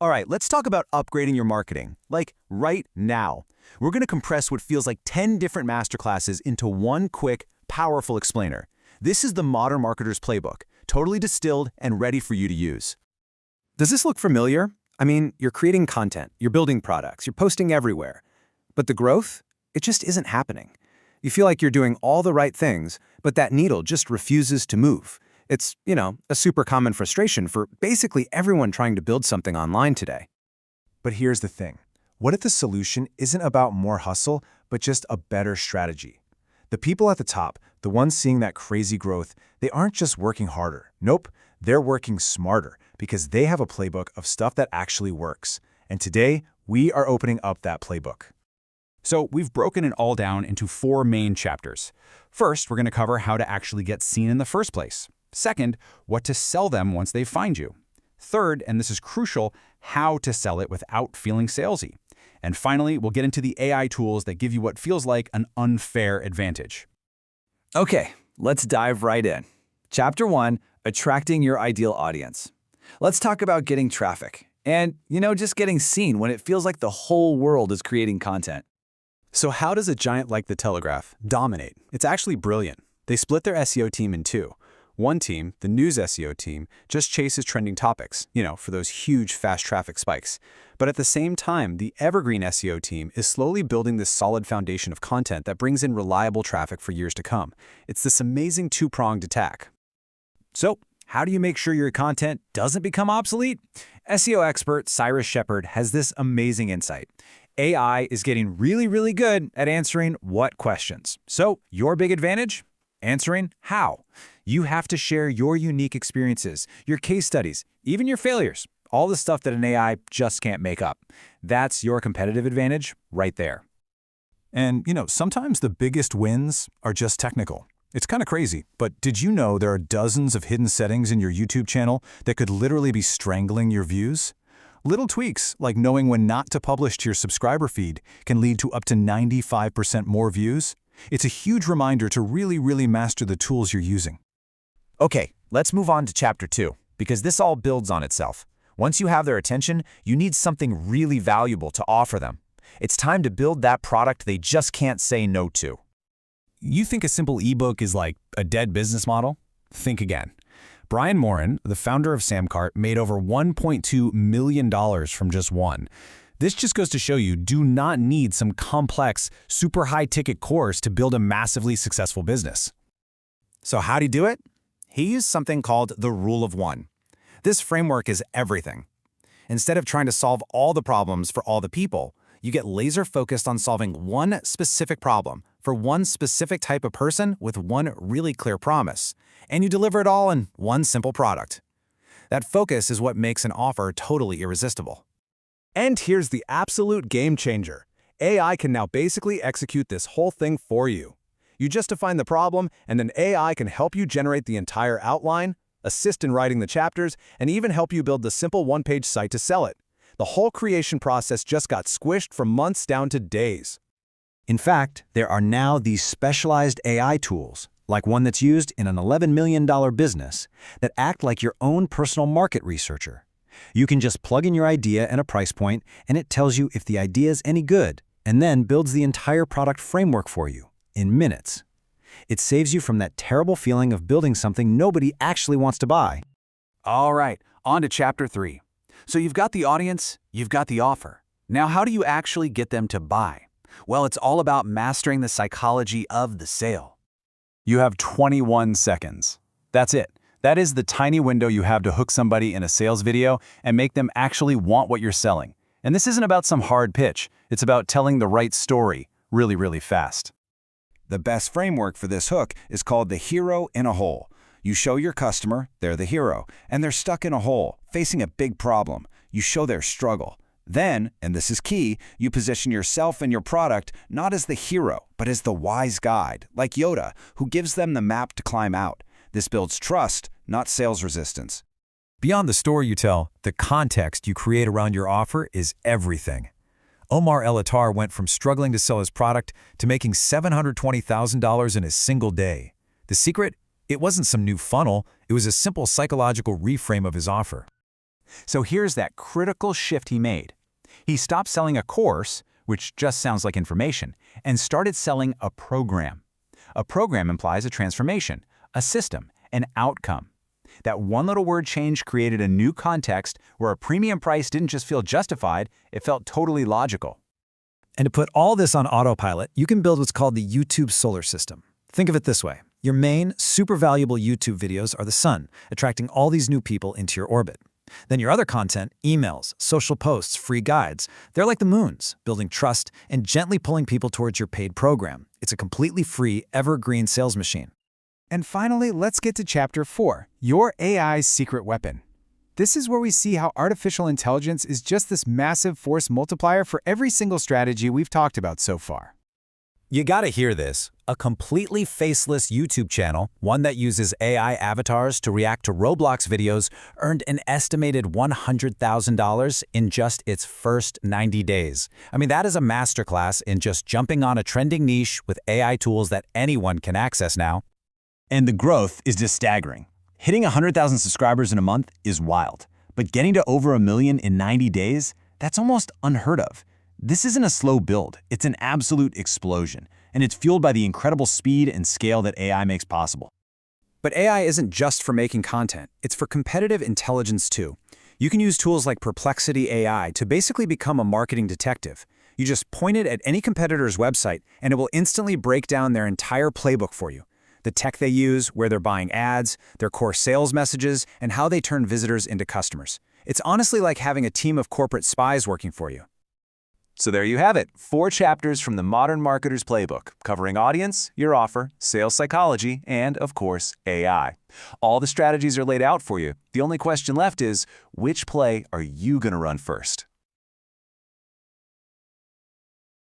All right, let's talk about upgrading your marketing, like right now. We're going to compress what feels like 10 different masterclasses into one quick, powerful explainer. This is the Modern Marketer's Playbook, totally distilled and ready for you to use. Does this look familiar? I mean, you're creating content, you're building products, you're posting everywhere. But the growth? It just isn't happening. You feel like you're doing all the right things, but that needle just refuses to move. It's, a super common frustration for basically everyone trying to build something online today. But here's the thing. What if the solution isn't about more hustle, but just a better strategy? The people at the top, the ones seeing that crazy growth, they aren't just working harder. Nope, they're working smarter because they have a playbook of stuff that actually works. And today, we are opening up that playbook. So we've broken it all down into 4 main chapters. First, we're going to cover how to actually get seen in the first place. Second, what to sell them once they find you. Third, and this is crucial, how to sell it without feeling salesy. And finally, we'll get into the AI tools that give you what feels like an unfair advantage. Okay, let's dive right in. Chapter 1, attracting your ideal audience. Let's talk about getting traffic and, just getting seen when it feels like the whole world is creating content. So how does a giant like The Telegraph dominate? It's actually brilliant. They split their SEO team in 2. One team, the news SEO team, just chases trending topics, for those huge fast traffic spikes. But at the same time, the evergreen SEO team is slowly building this solid foundation of content that brings in reliable traffic for years to come. It's this amazing 2-pronged attack. So, how do you make sure your content doesn't become obsolete? SEO expert Cyrus Shepard has this amazing insight. AI is getting really, really good at answering what questions. So, your big advantage? Answering how. You have to share your unique experiences, your case studies, even your failures, all the stuff that an AI just can't make up. That's your competitive advantage right there. And, sometimes the biggest wins are just technical. It's kind of crazy, but did you know there are dozens of hidden settings in your YouTube channel that could literally be strangling your views? Little tweaks, like knowing when not to publish to your subscriber feed, can lead to up to 95% more views. It's a huge reminder to really master the tools you're using. Okay, let's move on to Chapter 2, because this all builds on itself. Once you have their attention, you need something really valuable to offer them. It's time to build that product they just can't say no to. You think a simple ebook is like a dead business model? Think again. Brian Moran, the founder of Samcart, made over $1.2 million from just one. This just goes to show you do not need some complex, super high-ticket course to build a massively successful business. So how do you do it? He used something called the Rule of One. This framework is everything. Instead of trying to solve all the problems for all the people, you get laser-focused on solving one specific problem for one specific type of person with one really clear promise, and you deliver it all in one simple product. That focus is what makes an offer totally irresistible. And here's the absolute game changer. AI can now basically execute this whole thing for you. You just define the problem, and then AI can help you generate the entire outline, assist in writing the chapters, and even help you build the simple one-page site to sell it. The whole creation process just got squished from months down to days. In fact, there are now these specialized AI tools, like one that's used in an $11 million business, that act like your own personal market researcher. You can just plug in your idea and a price point, and it tells you if the idea is any good, and then builds the entire product framework for you in minutes. It saves you from that terrible feeling of building something nobody actually wants to buy. All right, on to Chapter 3. So you've got the audience, you've got the offer. Now how do you actually get them to buy? Well, it's all about mastering the psychology of the sale. You have 21 seconds. That's it. That is the tiny window you have to hook somebody in a sales video and make them actually want what you're selling. And this isn't about some hard pitch. It's about telling the right story really fast. The best framework for this hook is called the hero in a hole. You show your customer they're the hero, and they're stuck in a hole, facing a big problem. You show their struggle. Then, and this is key, you position yourself and your product not as the hero, but as the wise guide, like Yoda, who gives them the map to climb out. This builds trust, not sales resistance. Beyond the story you tell, the context you create around your offer is everything. Omar El-Attar went from struggling to sell his product to making $720,000 in a single day. The secret? It wasn't some new funnel, it was a simple psychological reframe of his offer. So here's that critical shift he made. He stopped selling a course, which just sounds like information, and started selling a program. A program implies a transformation, a system, an outcome. That one little word change created a new context where a premium price didn't just feel justified, it felt totally logical. And to put all this on autopilot, you can build what's called the YouTube solar system. Think of it this way. Your main, super valuable YouTube videos are the sun, attracting all these new people into your orbit. Then your other content, emails, social posts, free guides, they're like the moons, building trust and gently pulling people towards your paid program. It's a completely free, evergreen sales machine. And finally, let's get to Chapter 4, Your AI's Secret Weapon. This is where we see how artificial intelligence is just this massive force multiplier for every single strategy we've talked about so far. You gotta hear this. A completely faceless YouTube channel, one that uses AI avatars to react to Roblox videos, earned an estimated $100,000 in just its first 90 days. I mean, that is a masterclass in just jumping on a trending niche with AI tools that anyone can access now. And the growth is just staggering. Hitting 100,000 subscribers in a month is wild, but getting to over 1 million in 90 days, that's almost unheard of. This isn't a slow build, it's an absolute explosion, and it's fueled by the incredible speed and scale that AI makes possible. But AI isn't just for making content, it's for competitive intelligence too. You can use tools like Perplexity AI to basically become a marketing detective. You just point it at any competitor's website, and it will instantly break down their entire playbook for you. The tech they use, where they're buying ads, their core sales messages, and how they turn visitors into customers. It's honestly like having a team of corporate spies working for you. So there you have it, 4 chapters from the Modern Marketer's Playbook, covering audience, your offer, sales psychology, and, of course, AI. All the strategies are laid out for you. The only question left is, which play are you going to run first?